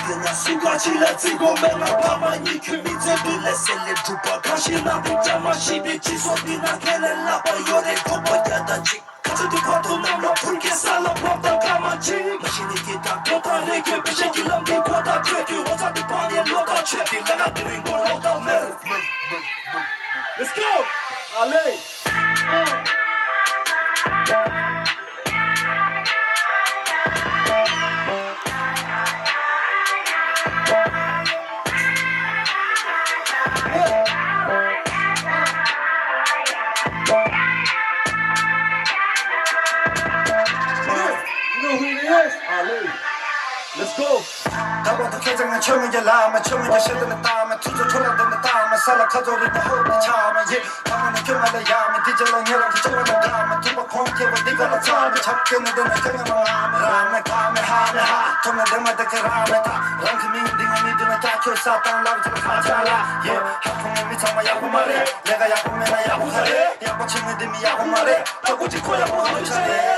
그냥 수가지라 들고 맨날 밤만이 그 밑에 빌레 셀레 두바 가시나 빅자마 시비 지소비나 걔네 라바 요래 고바야다 직 가져도 봐도 남라 풀게 살라 법다 가만지 마신이 기타 뼈다 내게 비ሸ기 럼비 과다 트랙이 어차피 반에 로다 트랙이 내가 드린 걸 로다 맨 Let's go! Allez! Let's go. 나보다 개장난 처음이야 라면 처음이야 셔드는 땀에 투조 초라되는 땀에 살라 가져리는 호흡이 참에 가만히 경험을 야면 디젤은 혈압 기적을 담에 두번 공개와 네가 나타내 잡겠는데 내 경험을 하면 라면 가면 하면 하 통나 대마다 그 라면 다 랑크밍 딩을 믿으면 다 켜서 땅 라비처럼 가자라 하품은 미쳐마 야구 말해 내가 야구면 나 야구하래 야구친 믿음이 야구 말해 저구지 고야구 하면 잘해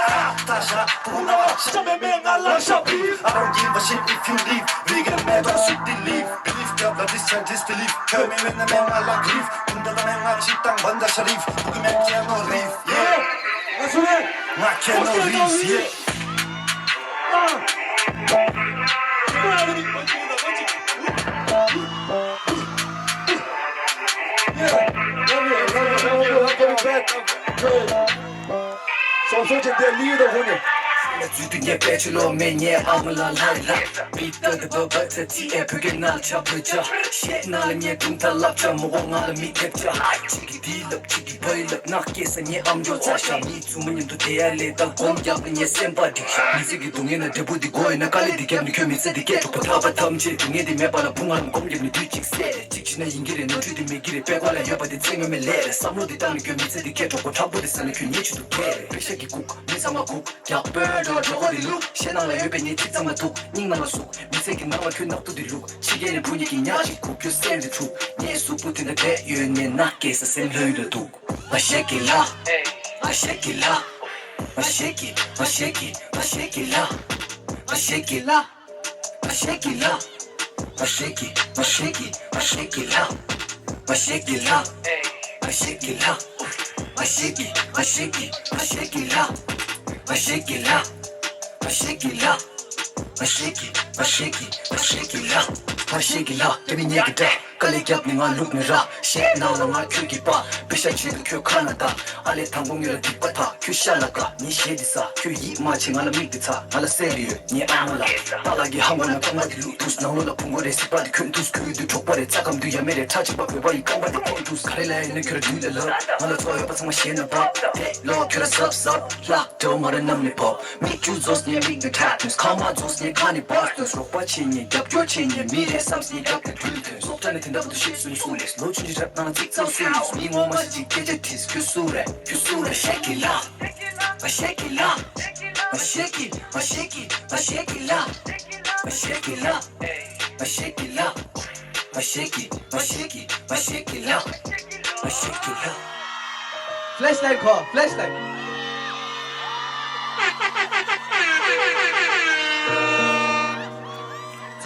다시 보고 나와 시점에 맹알라 셔피 I don't give a shit if you leave We get mad or sweet believe Believe 겹다 discern disbelief 결미 맨날 맹알라 grief 군대가 맹알 식당 번다 셔리프 북으면 키아노 리프 나 손에 나 키아노 리프 주둥이에 배출로 매니에 아무나 라이라 비떠그도 버터 티에 벽에 날 잡으자 Shit 나는 얘 둥탈랍자 모공하는 밑에자 치기 딜럽 치기 벌럽 낙게서 얘 암조자 샤미 주문님도 대알레다 공약은 얘 셈바디 미세기 동에는 대부디 고에나 깔리디 갭니 교미세디 개족보 타바탐지 동에디 매바나 붕하는 공격니 뒤직세 직신의 인기에는 주둥이 길에 빼관라 여바디 쟁음에 레레 쌈로디 땅니 교미세디 개족보 타보디 싸는 교니치도 개 백색이 국 미사마국 약벌 저거리 룩 셰낭라 여배니 tik상마 톡 닝나마 속 미세기 나와 그 낙도디 룩 시계는 분위기냐 지구 그 샌드 툭 예수 붙은 대유에 낙게서 샘러이를 두고 I shake it la I shake it la I shake it I shake it I shake it la I shake it la I shake it la I shake it I shake it I shake it la I shake it la I shake it la I shake it I shake it I shake it la I shake it la I shake it la I shake it I shake it I shake it la I shake it la give me 얘기다 깔리 겹니가 룩느라 shit 나오는 말 큐기봐 비샤치도 큐카나다 알레 당공유를 뒷바타 큐샬라가 니 쉐디사 큐이 마칭 알라 미드타 알라 세리유 니 아무라 빨라기 한번은 깜바디 루투스 나오는 풍고레 시바디 큰투스 그리도 족발에 짜감도 야메레 타지바 그바이 깜바디 콘투스 카레라에는 큐를 둘러러 알라 좋아요 바상마 시에나바 로 큐라 섭섭 락도 말은 남리법 미큐조스 니 미드 타투스 카마조스 니 카니 바스터스 록바치니 겹조치니 미래 삼스니 겹게 둘들 속전에 된다부터 실수는 술레스 노춘지 랩 나는 틱상 술레스 잉어 마시지 깨제티스 큐술에 shake it la I shake it la I shake it I shake it I shake it la I shake it la I shake it la I shake it I shake it I shake it la I shake it la Flashlight call flashlight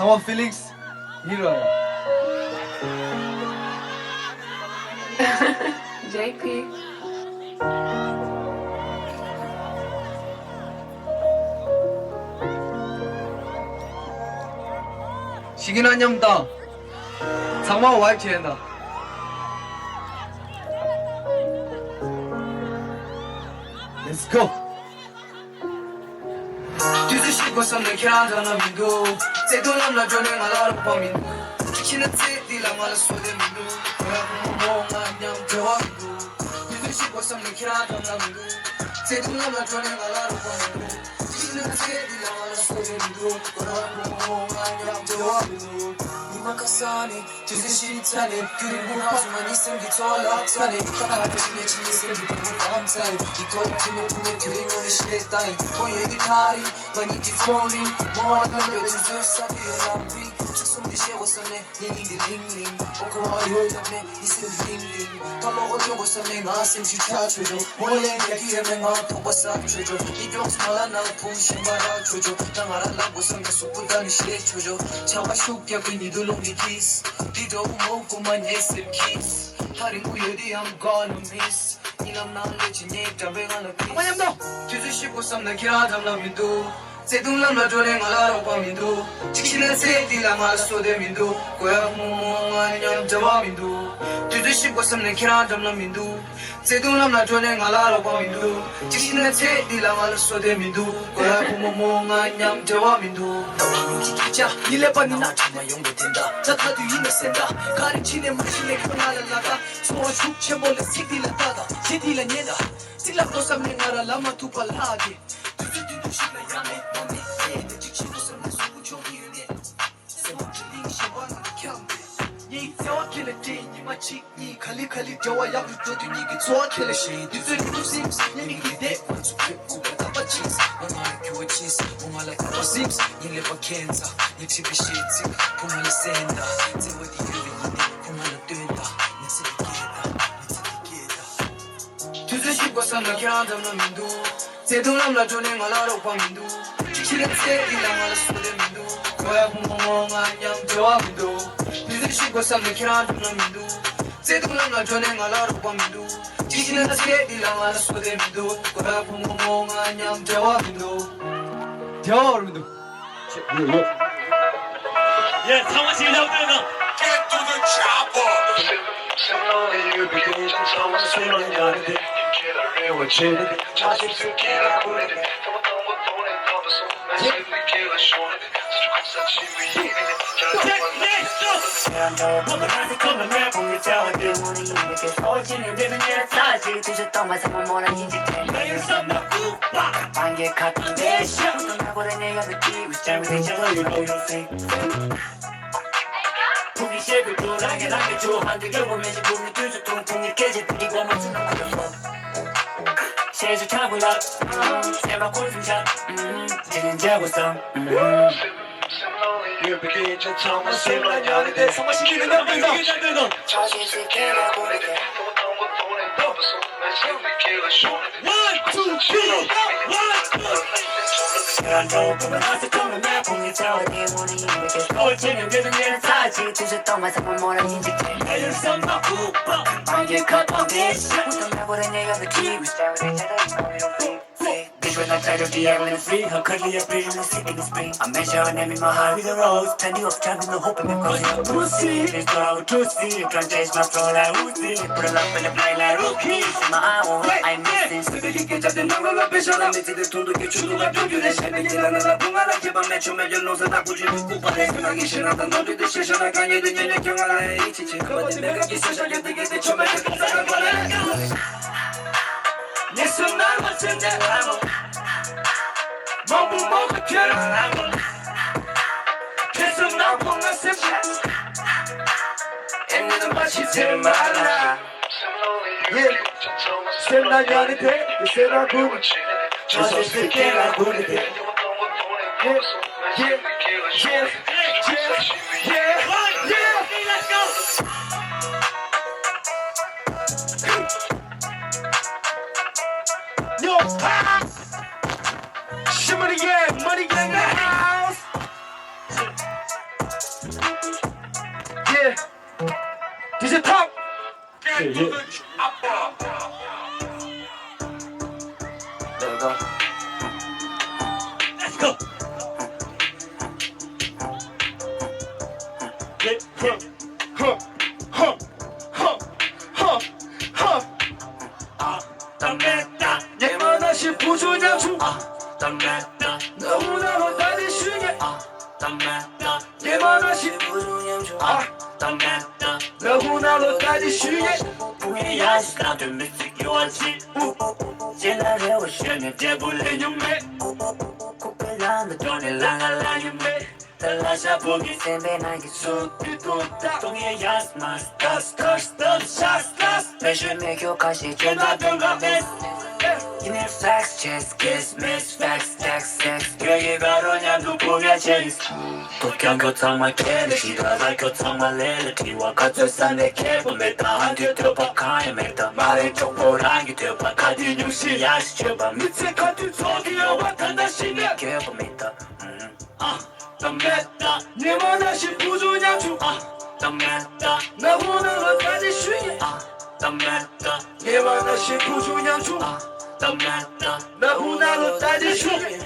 상원 필링스 이루어요 JP 시긴 안녕다 상마 와이프엔다 Let's go 뒤지시고 선는 캐나다나 민구 제도남 라전에 말하러 범인 지키는 띠랑 말을 쏘대 민구 그라고 안녕 대화민구 뒤지시고 선는 캐나다나 민구 제도남 라전에 말하러 범인 지키는 띠랑 말을 쏘대 민구 그라고 안녕 대화민구 이만카사니 뒤지시타니 그리고 하수만 있음 기토알락사니 이따가 대신에 진리생 기쁨을 감사해 이 도움팀의 품에 그림을 시대 따위 보이기 다리 많이 뒤통리 뭐하는 별은 둘사비를 남비 죽숨 뒤새웠었네 링링 링링 오고 요일없네 이슬 링링 밥 먹어주고 썼네 나쌤 지켜줘줘 원래 얘기하면 나 똑바싹 줘줘 이병수 말하나 부신 말아줘줘 난 알아라고 성경 속보다는 시해줘줘 차와 슉약을 니들롱니 키스 니도 먹고만 예습 키스 할인 구여디 I'm gonna miss 이남 날래진 얘기담을 하나 키스 환영도 뒤주시고 썸나 기라담 라민도 세둥람 라조랭 알아라 과민도 직신은 세디랑 알쏘데 민도 고향 몽몽한 냠자와 민도 뒤주시고 썸나 기라담 라민도 세둥람 라조랭 알아라 과민도 직신은 세디랑 알쏘데 민도 고향 몽몽한 냠자와 민도 자 일레반이 나중에 용도된다 자타도 이내 센다 가르치네 마시네 그날을 나가 소화 죽채벌레 색딜라다다 제딜란 얘다 딜라도 삼는 나라 라마 두발하게 두두두두시나 야매 맘에 얘네 직시고 삼는 소구 조기은혜 세목줄링 시원한 경배 이 저killing 이 마치 이 칼리칼리 저와 약루도도 니가 저killing shit 두두두두 sims 얘네 기대 원수 뵙고 가다바 치즈 너나의 교회 치즈 몽알라 가봐 sims 얘네 바켄자 이 집이 시트 봄알라 센다 제와디 유리이네 봄알라 뜬다 내 세계다 두두시고 삼는 기란담 라민도 세동람 라조랭 알아로 광민도 직실은 세디랑 알아쏘데 민도 고향 몽몽한 양조와 민도 뒤드시고 삼는 기란담 라민도 세동람 라조랭 알아로 광민도 직실은 세디랑 알아쏘데 민도 고향 몽몽한 양조와 민도 대화 여러분들. 예, 상황실 잡으면 Get to the chopper. Similarly, you begin to tell us we're not young. You can't real with you. Charge you to get up with it. Come on, don't it, don't so. Let's get the killer short. Such a we eat it. 한테 컴은 내 봉이 자원들 어제는 되는 일 사실 드셨던 말씀은 뭐라 인식돼 매일 썸나 꾹박 반개 같은 대신 떠나고래 내가 느끼고 잘못했잖아 you know you're fake 보기 싫고 돌아게 남겨줘 한테 결국 매지 보니 둘수 통통이 깨질 뿐이고 멋지는 거였어 세수 차고라 세마 골프샷 쟤는 자고서 You begin to tell us we're not young. 성화시키는 남들도 자신 있게 해보게 One, two, three, one, two. 보면 한테 컴은 내 봉이 자원들 어제는 되는 일 사실 드셨던 말씀은 뭐라 인식돼 매일 썸나 꾹박 반개 같은 대신 떠나고래 내가 느끼고 잘못했잖아 you know you're fake Bitch when I try to be I'm in free Her cuddly a bridge and a sick in the spring I measure her name in my heart with a rose Plenty of time and no hope in me cause you're pussy Bitch thought I would trust you Can't change my flow like Uzi Put a love in the blind like rookie My eye won't hurt, I'm missing 새벽에 깨졌던 넌 앞에서 난 밑에 돈도 개추도가 돈주대 새벽이라는 나쁜 하나 개방 매춘 매년 노사 다 꾸준히 꾸빠내 생각이 싫었던 너희들 세션을 강해든 연애 경화에 이치치 그만둔 내가 기소셔야 되게 대처만 대감사가 권해 내 손날 맞춘 내 아무 몸을 먹어 결혼하고 계속 나 보면 슬퍼 애니는 마시지 말라 Say not young. You say not good. Just as they get out of it Yeah, yeah, yeah, yeah, yeah, yeah. Let's go! Yo, ha! Shimmy gang, money gang in the house. Yeah, DJ Top. Get to the chopper. Let's go! Get hit! Huh, huh, huh, huh, huh. 담배다! 내만하신 부조냐주 담배다! 너무나 못하는 슈게 담배다! 내만하신 부조냐주 담배다! 너무나 못하는 슈게 우리 아시나도 미치 요한시 제나레와 슈네 제불레 용매 코펠라는 돈에 랑알라 용매 달라샤 보기 쌤배 나게 쏟기도다 동의 야스마스 가스 가스 덤 샤스 가스 매일 기억하시 제나 병가 메스 You need facts, just kiss, miss, facts, text, sex. 여기 가로냐 누구냐 제일 북한 교통만 캐리시다가 교통만 렐리티와 같은 산에 개범했다 한뒤 들어박하에 맺다 말에 족보랑이 되어봐 가디 뉴시 야시켜봐 밑에 가디 소디어와 탄다시네 개범했다 난 맺다 내만 하신 부조냐주 난 맺다 나 오는 것까지 쉬게 난 맺다 내만 하신 부조냐주 난 맺다 나 오는 것까지 쉬게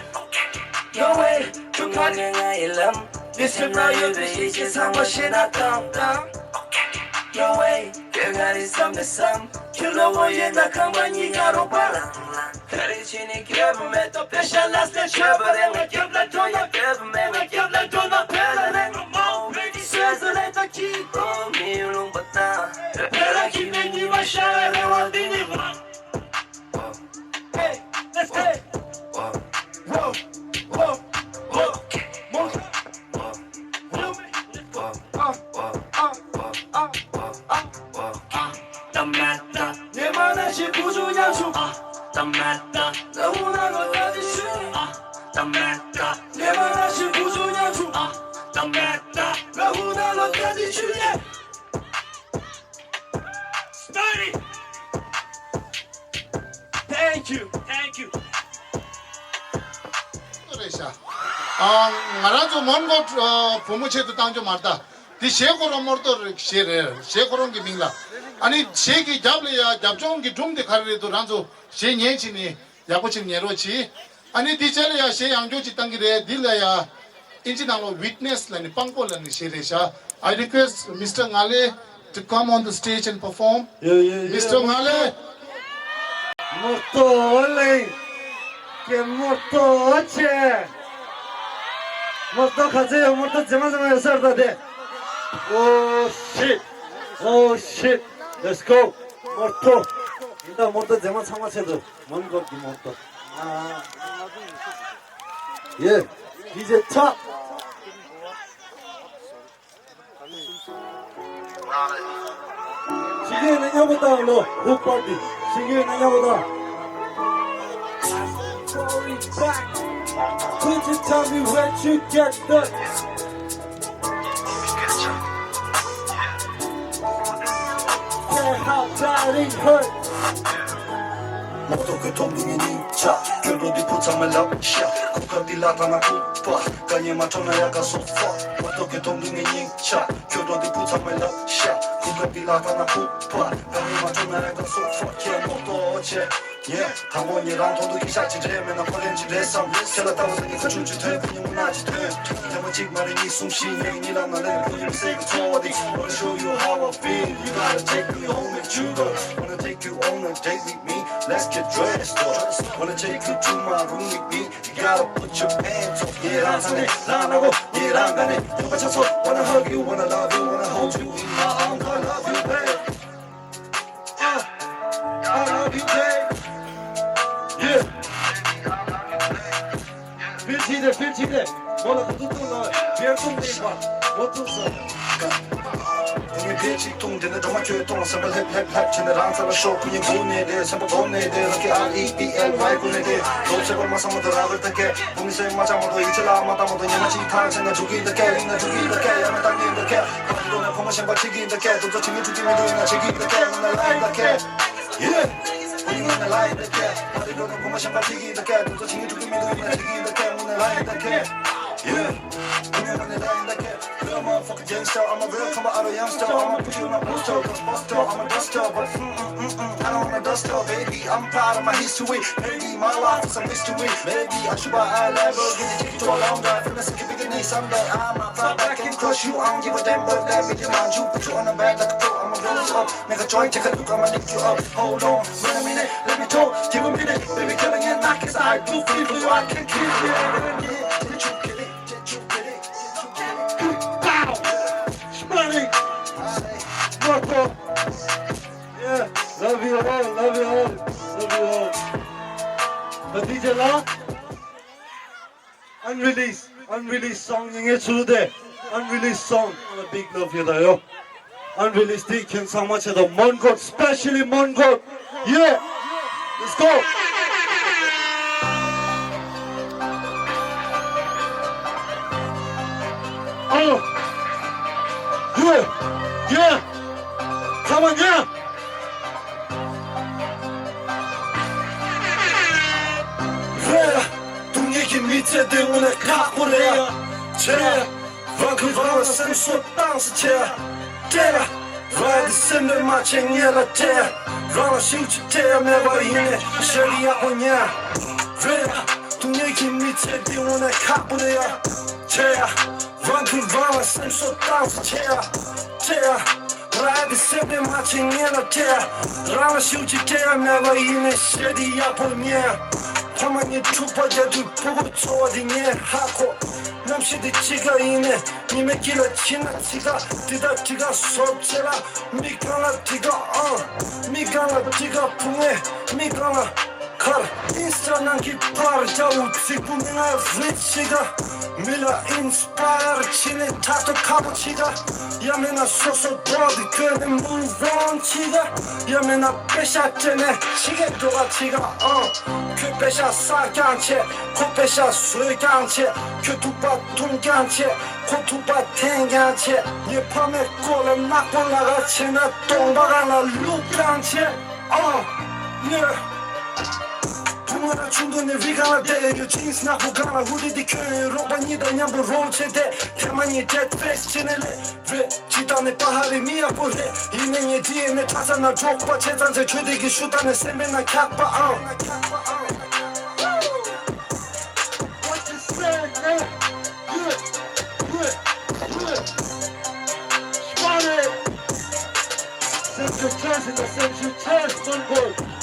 No way, 중간에 일름 미스터 너희들 이제 상관이나 땅땅 No way, 병아리 섬내섬 킬러워의 낙항만이 가로바람 가리치니 개범에 또 패션라스트 쳐버려 겹날 도나 개범에 겹날 도나 배라랭 쇠설에 더 기고 미울롱 봤다 배라 기맹이 마샤레 원디니 Hey, let's go Whoa, whoa, whoa 난 맺다 내만 하신 부조냐주 난 맺다 나 원하는 것까지 쉬 난 맺다 내만 하신 부조냐주 난 맺다 나 원하는 것까지 쉬 Study Thank you ngaranzo mongo pomoche to tangjo marta di shekoro morto shekoro ki mingla ani sheki jable ya japchong ki dum de khare to ranzo she nyenchi ni yakochin nyero chi ani di chale ya she angjo chi tangi re dila ya injinalo witness la ni pangko la ni sheresha I request Mr. Ngale to come on the stage and perform. Mr. Ngale Morto ole que morto oche morto 가세요 morto 제마제마 살다 돼 Oh shit Let's go morto 일단 morto 제마 참아채도 먼거 기 morto 예 이제 차 시계에 내냐보다 너 훅파티 시계에 내냐보다 Could you tell me where you get that? Yeah, how bad it hurt. 모두 그 동맹의 닌자 결론이 포장을 납샤 국가디 나타나 쿠파 가니마 전화야가 소파 모두 그 동맹의 닌자 결론이 포장을 납샤 국가디 나타나 쿠파 가니마 전화야가 소파 개모도 어제 당원이랑 돈도 이삭지 되면 난 버렌지 레섬 켈라다고 생각해 주지 되분이 문화지 돼 대문직 말이 니 숨쉬네 니랑 나는 분임 세고 좋아디 Wanna show you how I feel You gotta take me home with you girl Wanna take you on a date with me Let's get dressed up Wanna take you to my room with me You gotta put your pants on 얘랑 사네 나하고 얘랑 가네 누가 차서 Wanna hug you, wanna love you Wanna hold you in my arms I love you babe I love you babe 빌치대 뭐라 그것도 너 비행통대 봐 못했어 이 빛이 통되는 정말 교통 선물 힙힙힙 지네랑 살아 쇼 그냥 군에 대해 선물 돈에 대해 이렇게 R-E-B-L-Y 군에 대해 도착을 마상모도 라을 때게 공기생 마장모도 이틀라 마다모도 예마치 탄생을 죽이듯게 있는 죽이듯게 야만 당기듯게 이거는 포머신 버티기듯게 도저 챙겨 죽이면 도이나 즐기듯게 오늘 라이듯게 우리는 라이듯게 이거는 포머신 버티기듯게 도저 챙겨 죽이면 도이나 즐기듯게 오늘 라이듯게 우리는 라이듯게 Real motherfucker gangster, I'm a real come out of youngster I'ma put you in my booster, cause buster, I'm a duster But I don't wanna dust her, baby I'm proud of my history Maybe my life is a mystery Maybe I should buy a Lamborghini Take you to a long drive, finna sick beginning someday I'ma fly back and crush you I don't give a damn but that bitch mind you Put you on the bed like a pro, I'ma roll you up Make a joint, take a look, I'ma lift you up Hold on, wait a minute, let me talk Give a minute, baby killing it, knock it I do feel for you, I can kill you Did you kill it? Money Morto Yeah Love you all The DJ La Unreleased song 잉에 주대 Unreleased song 하나 big love 여다요 Unreleased 디켄 상마체도 먼곳 Especially 먼곳 Yeah Let's go Yeah. Come on, yeah. 동익이 밑에 등원에 각오래야 제 방금 생소 땅스 제 때라 라이드 샌들 마칭이라 때 라라 시우치 때 매버 이네 셔리야 오냐 동익이 밑에 등원에 각오래야 제 방금 생소 땅스 제 라이드 샌들 마칭이라 때 라라 시우치 때 매버 이네 셔리야 오냐 가만히 투파자들 보고 좋아지네 하고 남시들 지가 이네 님의 길을 지나치가 뒤다 뒤가 속죄라 미가나 뒤가 미가나 뒤가 풍해 미가나 가라 인스타난 기파를 자우 지구명아 리치가 밀라 인스파이어 치네 타토 카보치가 야메나 소소 도디 그네 무von치가 야메나 빼샤트네 치게 도가치가 그 빼샤 싸간체 코 빼샤 수간체 교투바 통간체 코투바 탱간체 예 밤에 꼴에 막골라가 치나 똥바가나 룩간체 예 동화나 충분히 위가나 대요 진스 나보가나 우리들 로반이다 냠보 롤체대 대만이 데트페이스 지내래 왜 지단의 바하리 미야보래 인행의 DNA 타산나 족바 재산제 최대기 수단의 세면나 캬바 What you say, man? Good. Spotted. Central chance in the central chance, one goal.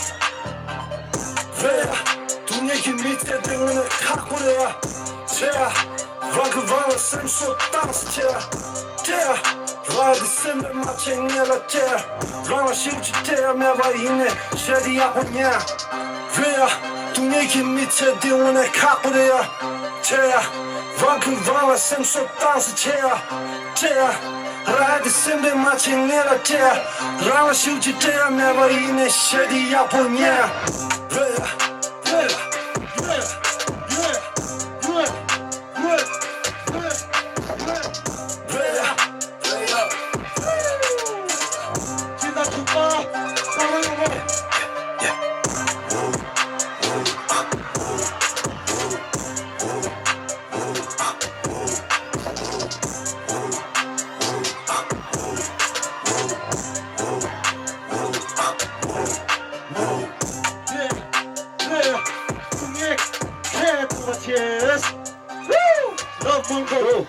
동익이 밑에 등원에 각오래야 방금 생소 땅스 라이드 샌들 마칭이라 라라 시우치 매바 이네 셔리야 오냐 동익이 밑에 등원에 각오래야 방금 생소 땅스 라이드 샌들 마칭이라 라라 시우치 매바 이네 셔리야 오냐 Cheers. Woo! Love Mongo.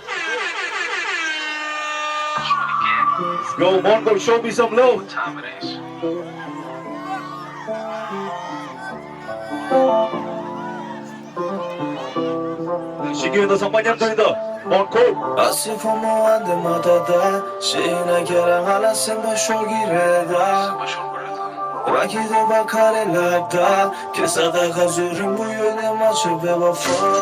Let's go, Mongo. Show me some love. 시기에도 성만양전이다. Mongo. 아시포모 안데마다 다 시나 계랑하나 생바 쇼기래다 라키도 바카레 랍다 계사다 가주를 무연에 맞춰 배워파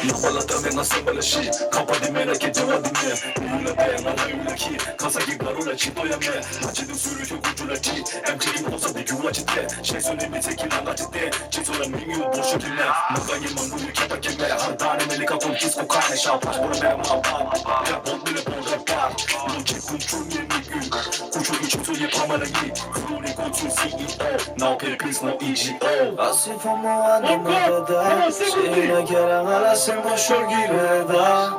이발라다면 나 생발라시 가파디메나 개정하디네 룰라베나 나율라키 가사기 바로라 치도야메 마치도 술을 켜고 줄라티 MTV 호사디 유아지때 신손이 미세키 나가지때 지소라 미미오 보쇼디네 나가니 망구를 켜박게메 한다네 멜리카 콘 키스코 카네 샤파보라메 마파 야 못밀레 보라파 눈치 꿈충이 미규 구쇼기 청소에 파마라기 후리 고추 CEO 나 필피스 너 EGO 아시포모 안데마다 시나 계랑하나 생바 쇼기래다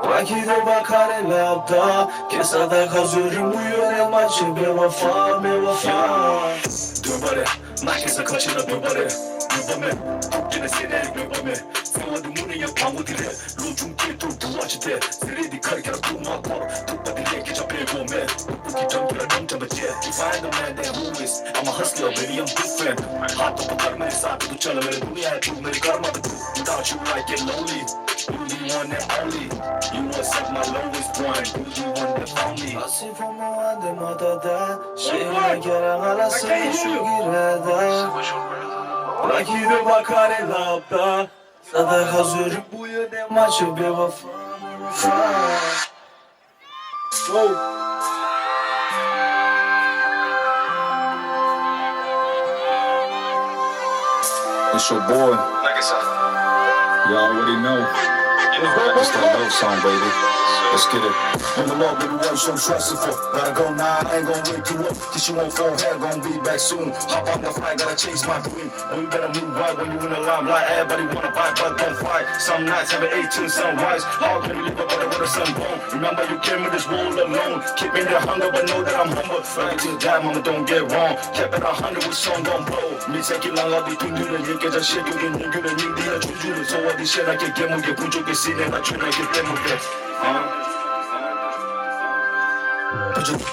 라키도 바카레 랍다 계사다 가주를 무연에 맞춰 배워파 두발에 나에서 거치나 두발에 두밤에 독진의 세대 두밤에 생활도 문이야 방어들에 로중기도 부와지대 쓰레기 칼가라 구마포 두바들에 기잡해보매 북이 정도라 넘잡았지 Find the man that who is I'm a hustler baby I'm different 핫도 바카르메 사비도 잘라메 두니야 두메리 가르마도 Without you I get lonely You the one and only You accept my lowest point You the one that found me 아시포모 안데마다 다 시나 계랑하나 생바 쇼기래다 라키도 바카레 랍다 사다 가주를 무연에 맞춰 배워파 It's your boy. You already know. It's that love song, baby. Let's get it. On the love, baby, why you so stressful? Gotta go now, I ain't gon' wake you up. This you won't fall head, gon' be back soon. Hop on the flight, gotta chase my dream. And you better move right when you in the limelight. Everybody wanna fight, but don't fight. Some nights have an 18 sunrise. How can you live up with a sun bone? Remember you came in this world alone. Keeping the hunger, but know that I'm humble. Right till die, mama, don't get wrong. Kept it 100 with song gon' blow. Me 새끼 랑아비 둥두는 얘기자 시도는 얘기는 니디나 준주는 소화디 신나게 개무게 부족해 시내가 주나게 때문에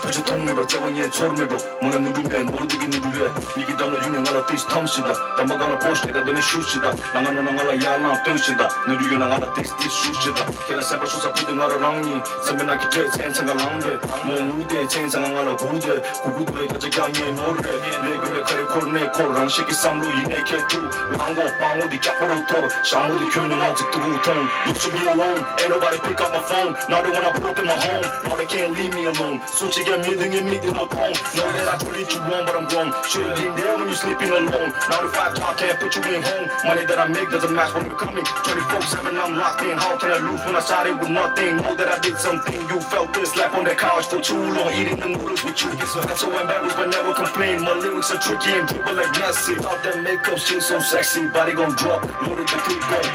버저 통로로 저번에 소름에도 뭐는 누군가 모르게 누구래 이게 담는 유명한 피스 텀시다 담아가는 포스트가 너네 슈시다 나가는 나가라 야나 뜬시다 누리게 나가라 틱스 슈시다 걔는 sempre 수사 부든 나라 랑니 선배나게 제 생상가 랑데 무대 생상가 나라 부대 구구도에 가져가니 노래 내 그래 그래 코르네 코랑 시기 삼루 이내 개투 왕고 빵우디 깍보로 토 샹우디 교는 아직도 우통 YouTube you alone ain't nobody pick up my phone now they wanna put up in my home now they can't leave me alone 솔직히 I'm 믿는 너 통 Know that I treat you wrong but I'm wrong Should've been there when you sleeping alone Now the fact I can't put you in home Money that I make doesn't match when you're coming 24/7 I'm locked in How can I lose when I started with nothing Know that I did something You felt this Slept on that couch for too long Eating the noodles with you Got so embarrassed but never complain My lyrics are tricky and dribble like Messi Thought that makeup shit so sexy Body gon' drop Loaded the clip gon'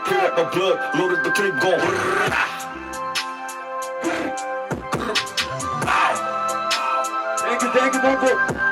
Pull up my blood Loaded the clip gon' Thank you, Marco.